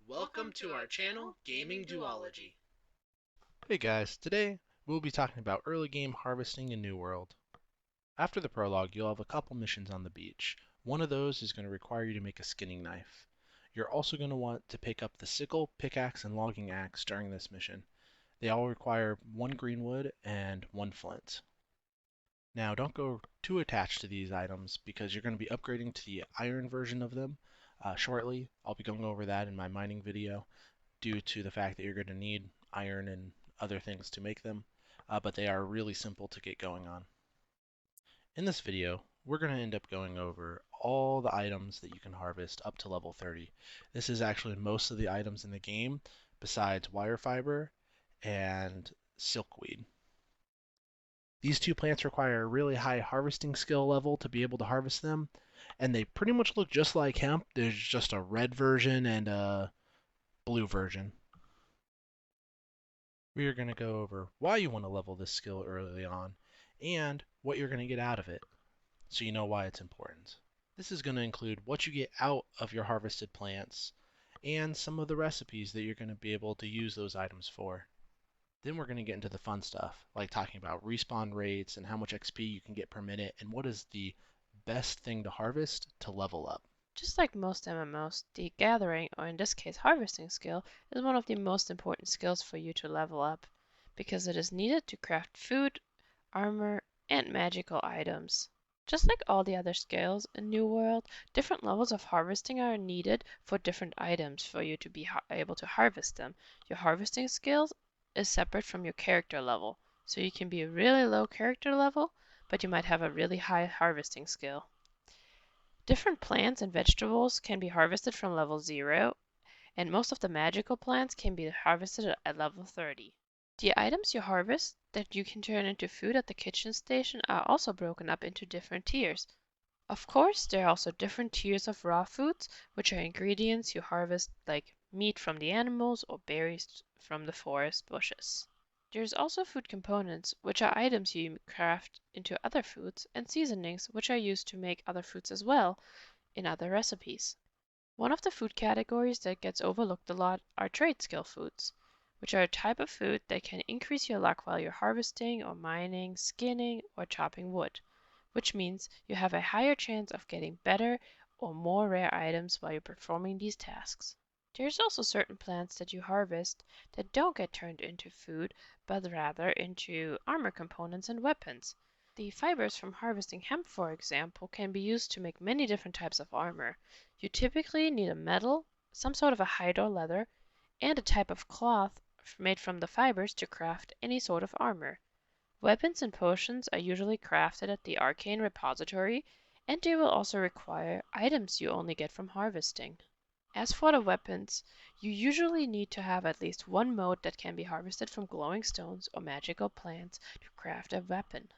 Welcome to our channel, Gaming Duology. Hey guys, today we'll be talking about early game harvesting in New World. After the prologue, you'll have a couple missions on the beach. One of those is going to require you to make a skinning knife. You're also going to want to pick up the sickle, pickaxe, and logging axe during this mission. They all require one green wood and one flint. Now, don't go too attached to these items because you're going to be upgrading to the iron version of them shortly. I'll be going over that in my mining video due to the fact that you're going to need iron and other things to make them, but they are really simple to get going on. In this video, we're going to end up going over all the items that you can harvest up to level 30. This is actually most of the items in the game besides wire fiber and silkweed. These two plants require a really high harvesting skill level to be able to harvest them, and they pretty much look just like hemp. There's just a red version and a blue version. We are going to go over why you want to level this skill early on and what you're going to get out of it so you know why it's important. This is going to include what you get out of your harvested plants and some of the recipes that you're going to be able to use those items for. Then we're going to get into the fun stuff, like talking about respawn rates and how much XP you can get per minute and what is the best thing to harvest to level up. Just like most MMOs, the gathering, or in this case harvesting skill, is one of the most important skills for you to level up, because it is needed to craft food, armor, and magical items. Just like all the other skills in New World, different levels of harvesting are needed for different items for you to be able to harvest them. Your harvesting skills is separate from your character level, so you can be a really low character level, but you might have a really high harvesting skill. Different plants and vegetables can be harvested from level 0, and most of the magical plants can be harvested at level 30. The items you harvest that you can turn into food at the kitchen station are also broken up into different tiers. Of course, there are also different tiers of raw foods, which are ingredients you harvest like meat from the animals or berries from the forest bushes. There's also food components, which are items you craft into other foods, and seasonings, which are used to make other foods as well in other recipes. One of the food categories that gets overlooked a lot are trade skill foods, which are a type of food that can increase your luck while you're harvesting or mining, skinning, or chopping wood, which means you have a higher chance of getting better or more rare items while you're performing these tasks. There's also certain plants that you harvest that don't get turned into food, but rather into armor components and weapons. The fibers from harvesting hemp, for example, can be used to make many different types of armor. You typically need a metal, some sort of a hide or leather, and a type of cloth made from the fibers to craft any sort of armor. Weapons and potions are usually crafted at the arcane repository, and they will also require items you only get from harvesting. As for the weapons, you usually need to have at least one mote that can be harvested from glowing stones or magical plants to craft a weapon.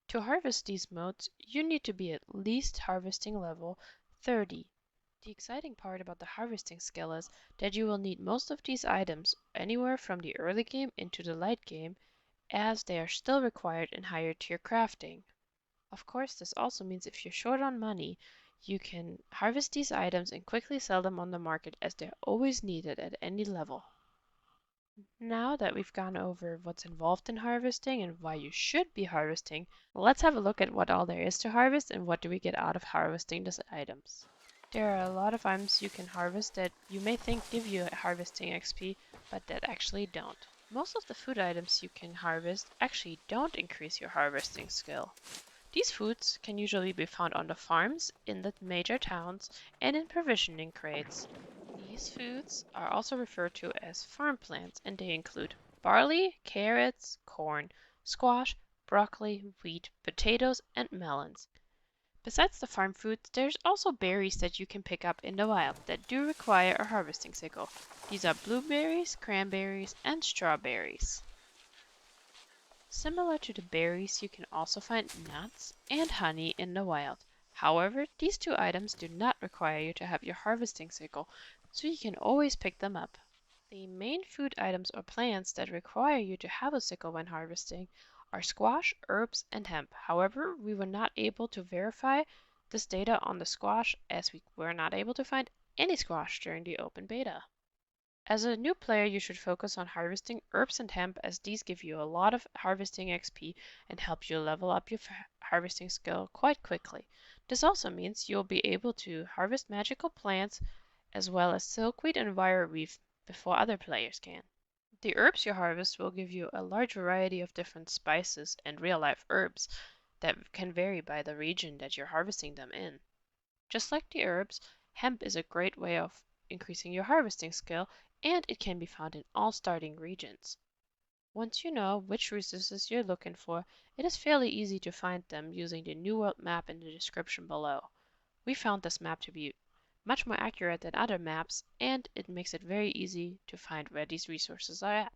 To harvest these motes, you need to be at least harvesting level 30. The exciting part about the harvesting skill is that you will need most of these items anywhere from the early game into the late game, as they are still required in higher tier crafting. Of course, this also means if you're short on money, you can harvest these items and quickly sell them on the market as they're always needed at any level. Now that we've gone over what's involved in harvesting and why you should be harvesting, let's have a look at what all there is to harvest and what do we get out of harvesting these items. There are a lot of items you can harvest that you may think give you harvesting XP, but that actually don't. Most of the food items you can harvest actually don't increase your harvesting skill. These foods can usually be found on the farms, in the major towns, and in provisioning crates. These foods are also referred to as farm plants, and they include barley, carrots, corn, squash, broccoli, wheat, potatoes, and melons. Besides the farm foods, there's also berries that you can pick up in the wild that do require a harvesting sickle. These are blueberries, cranberries, and strawberries. Similar to the berries, you can also find nuts and honey in the wild. However, these two items do not require you to have your harvesting sickle, so you can always pick them up. The main food items or plants that require you to have a sickle when harvesting are squash, herbs, and hemp. However, we were not able to verify this data on the squash as we were not able to find any squash during the open beta. As a new player, you should focus on harvesting herbs and hemp as these give you a lot of harvesting XP and help you level up your harvesting skill quite quickly. This also means you'll be able to harvest magical plants as well as silkweed and wire weave before other players can. The herbs you harvest will give you a large variety of different spices and real-life herbs that can vary by the region that you're harvesting them in. Just like the herbs, hemp is a great way of increasing your harvesting skill, and it can be found in all starting regions. Once you know which resources you're looking for, it is fairly easy to find them using the New World map in the description below. We found this map to be much more accurate than other maps, and it makes it very easy to find where these resources are at.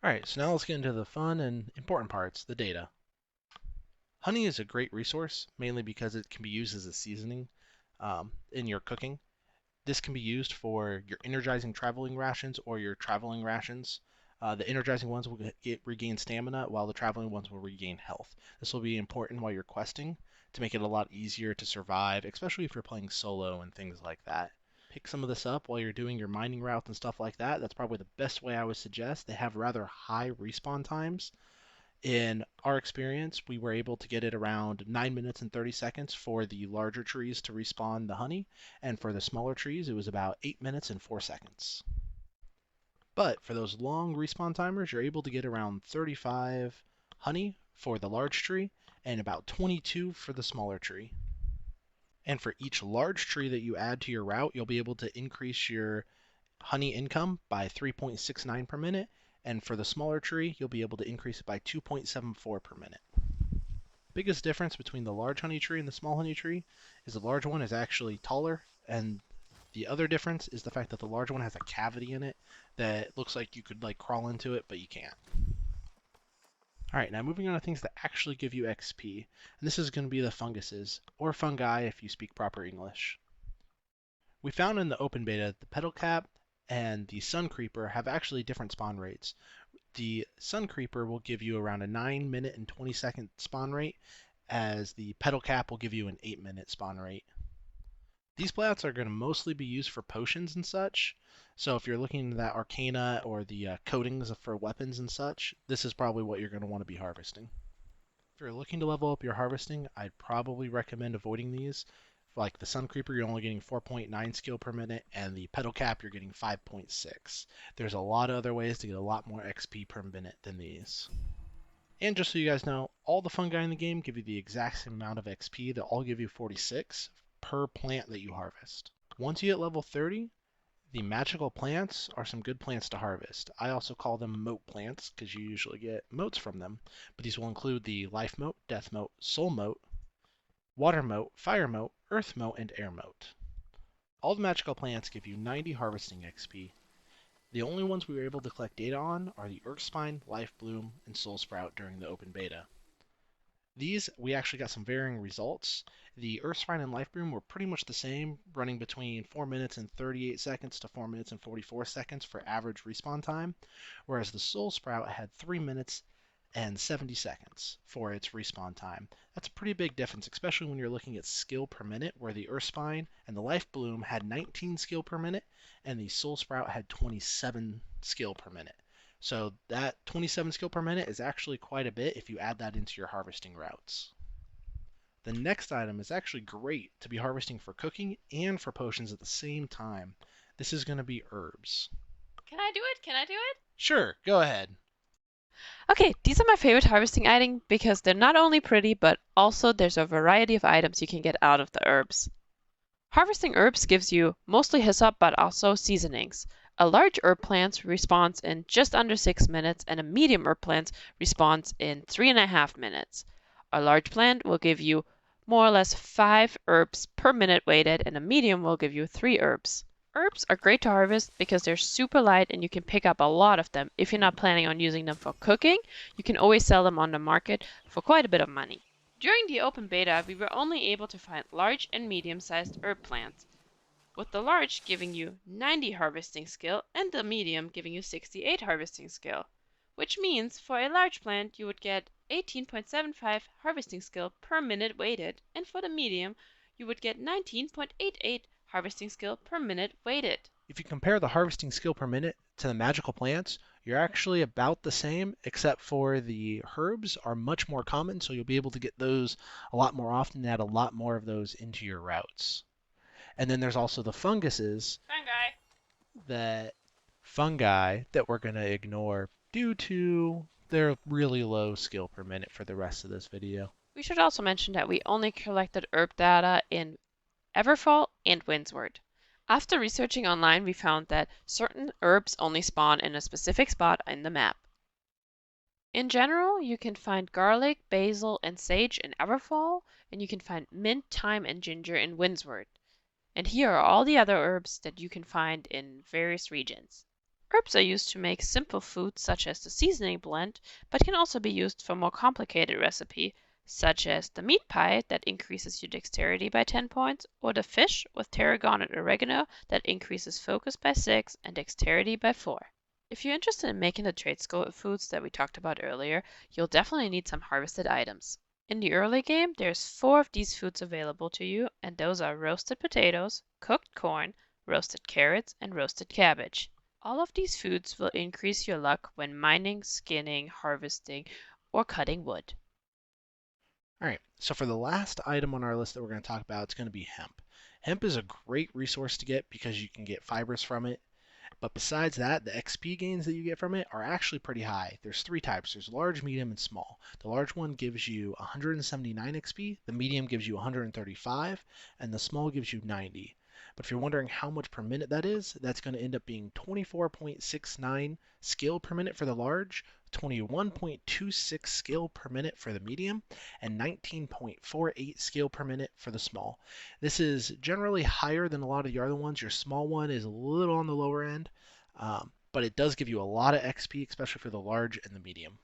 Alright, so now let's get into the fun and important parts, the data. Honey is a great resource, mainly because it can be used as a seasoning in your cooking. This can be used for your energizing traveling rations or your traveling rations. The energizing ones will regain stamina, while the traveling ones will regain health. This will be important while you're questing to make it a lot easier to survive, especially if you're playing solo and things like that. Pick some of this up while you're doing your mining routes and stuff like that. That's probably the best way I would suggest. They have rather high respawn times. In our experience, we were able to get it around 9 minutes and 30 seconds for the larger trees to respawn the honey, and for the smaller trees, it was about 8 minutes and 4 seconds. But for those long respawn timers, you're able to get around 35 honey for the large tree and about 22 for the smaller tree. And for each large tree that you add to your route, you'll be able to increase your honey income by 3.69 per minute, and for the smaller tree, you'll be able to increase it by 2.74 per minute. Biggest difference between the large honey tree and the small honey tree is the large one is actually taller, and the other difference is the fact that the large one has a cavity in it that looks like you could like crawl into it, but you can't. Alright, now moving on to things that actually give you XP, and this is going to be the funguses, or fungi if you speak proper English. We found in the open beta the petal cap and the sun creeper have actually different spawn rates. The sun creeper will give you around a 9 minute and 20-second spawn rate, as the petal cap will give you an 8-minute spawn rate. These plants are going to mostly be used for potions and such, so if you're looking into that arcana or the coatings for weapons and such, this is probably what you're going to want to be harvesting. If you're looking to level up your harvesting, I'd probably recommend avoiding these. Like the Sun Creeper, you're only getting 4.9 skill per minute, and the Petal Cap, you're getting 5.6. There's a lot of other ways to get a lot more XP per minute than these. And just so you guys know, all the fungi in the game give you the exact same amount of XP. They'll all give you 46 per plant that you harvest. Once you hit level 30, the magical plants are some good plants to harvest. I also call them mote plants because you usually get motes from them, but these will include the life mote, death mote, soul mote, water mote, fire mote, earth mote, and air mote. All the magical plants give you 90 harvesting XP. The only ones we were able to collect data on are the Earth Spine, Life Bloom, and Soul Sprout during the open beta. These, we actually got some varying results. The Earth Spine and Life Bloom were pretty much the same, running between 4 minutes and 38 seconds to 4 minutes and 44 seconds for average respawn time, whereas the Soul Sprout had 3 minutes and 70 seconds for its respawn time. That's a pretty big difference, especially when you're looking at skill per minute, where the Earth Spine and the Life Bloom had 19 skill per minute, and the Soul Sprout had 27 skill per minute. So that 27 skill per minute is actually quite a bit if you add that into your harvesting routes. The next item is actually great to be harvesting for cooking and for potions at the same time. This is going to be herbs. Can I do it? Can I do it? Sure, go ahead. Okay, these are my favorite harvesting items because they're not only pretty, but also there's a variety of items you can get out of the herbs. Harvesting herbs gives you mostly hyssop, but also seasonings. A large herb plant respawns in just under 6 minutes, and a medium herb plant respawns in 3.5 minutes. A large plant will give you more or less 5 herbs per minute weighted, and a medium will give you 3 herbs. Herbs are great to harvest because they're super light and you can pick up a lot of them. If you're not planning on using them for cooking, you can always sell them on the market for quite a bit of money. During the open beta, we were only able to find large and medium-sized herb plants, with the large giving you 90 harvesting skill and the medium giving you 68 harvesting skill, which means for a large plant you would get 18.75 harvesting skill per minute weighted, and for the medium you would get 19.88 harvesting skill per minute weighted. If you compare the harvesting skill per minute to the magical plants, you're actually about the same, except for the herbs are much more common, so you'll be able to get those a lot more often and add a lot more of those into your routes. And then there's also the funguses Fungi. that fungi that we're going to ignore due to their really low skill per minute for the rest of this video. We should also mention that we only collected herb data in Everfall and Windsward. After researching online, we found that certain herbs only spawn in a specific spot in the map. In general, you can find garlic, basil, and sage in Everfall, and you can find mint, thyme, and ginger in Windsward. And here are all the other herbs that you can find in various regions. Herbs are used to make simple foods such as the seasoning blend, but can also be used for more complicated recipe, such as the meat pie that increases your dexterity by 10 points, or the fish with tarragon and oregano that increases focus by 6 and dexterity by 4. If you're interested in making the trade skill foods that we talked about earlier, you'll definitely need some harvested items. In the early game, there's 4 of these foods available to you, and those are roasted potatoes, cooked corn, roasted carrots, and roasted cabbage. All of these foods will increase your luck when mining, skinning, harvesting, or cutting wood. All right, so for the last item on our list that we're going to talk about, it's going to be hemp. Hemp is a great resource to get because you can get fibers from it. But besides that, the XP gains that you get from it are actually pretty high. There's 3 types. There's large, medium, and small. The large one gives you 179 XP, the medium gives you 135, and the small gives you 90. But if you're wondering how much per minute that is, that's going to end up being 24.69 skill per minute for the large, 21.26 skill per minute for the medium, and 19.48 skill per minute for the small. This is generally higher than a lot of the other ones. Your small one is a little on the lower end, but it does give you a lot of XP, especially for the large and the medium.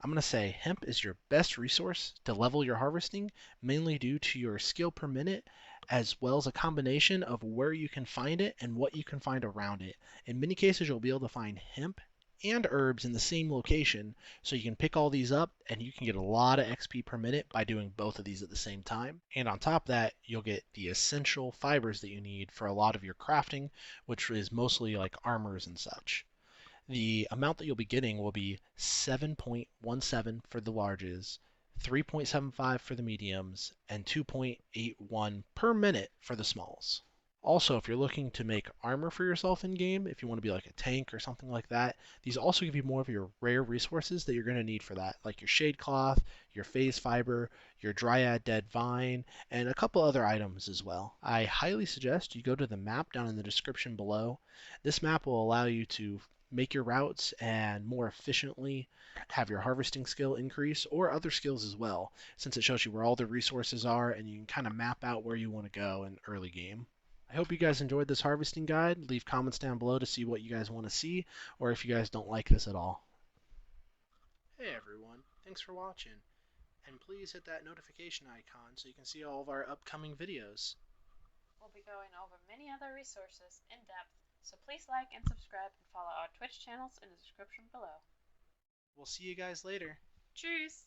I'm going to say hemp is your best resource to level your harvesting, mainly due to your skill per minute, as well as a combination of where you can find it and what you can find around it. In many cases, you'll be able to find hemp and herbs in the same location, so you can pick all these up and you can get a lot of XP per minute by doing both of these at the same time. And on top of that, you'll get the essential fibers that you need for a lot of your crafting, which is mostly like armors and such. The amount that you'll be getting will be 7.17 for the larges, 3.75 for the mediums, and 2.81 per minute for the smalls. Also, if you're looking to make armor for yourself in game, if you want to be like a tank or something like that, these also give you more of your rare resources that you're going to need for that, like your shade cloth, your phase fiber, your dryad dead vine, and a couple other items as well. I highly suggest you go to the map down in the description below. This map will allow you to make your routes and more efficiently have your harvesting skill increase, or other skills as well, since it shows you where all the resources are and you can kind of map out where you want to go in early game. I hope you guys enjoyed this harvesting guide. Leave comments down below to see what you guys want to see, or if you guys don't like this at all. Hey everyone, thanks for watching, and please hit that notification icon so you can see all of our upcoming videos. We'll be going over many other resources in depth, so please like and subscribe and follow our Twitch channels in the description below. We'll see you guys later. Tschüss!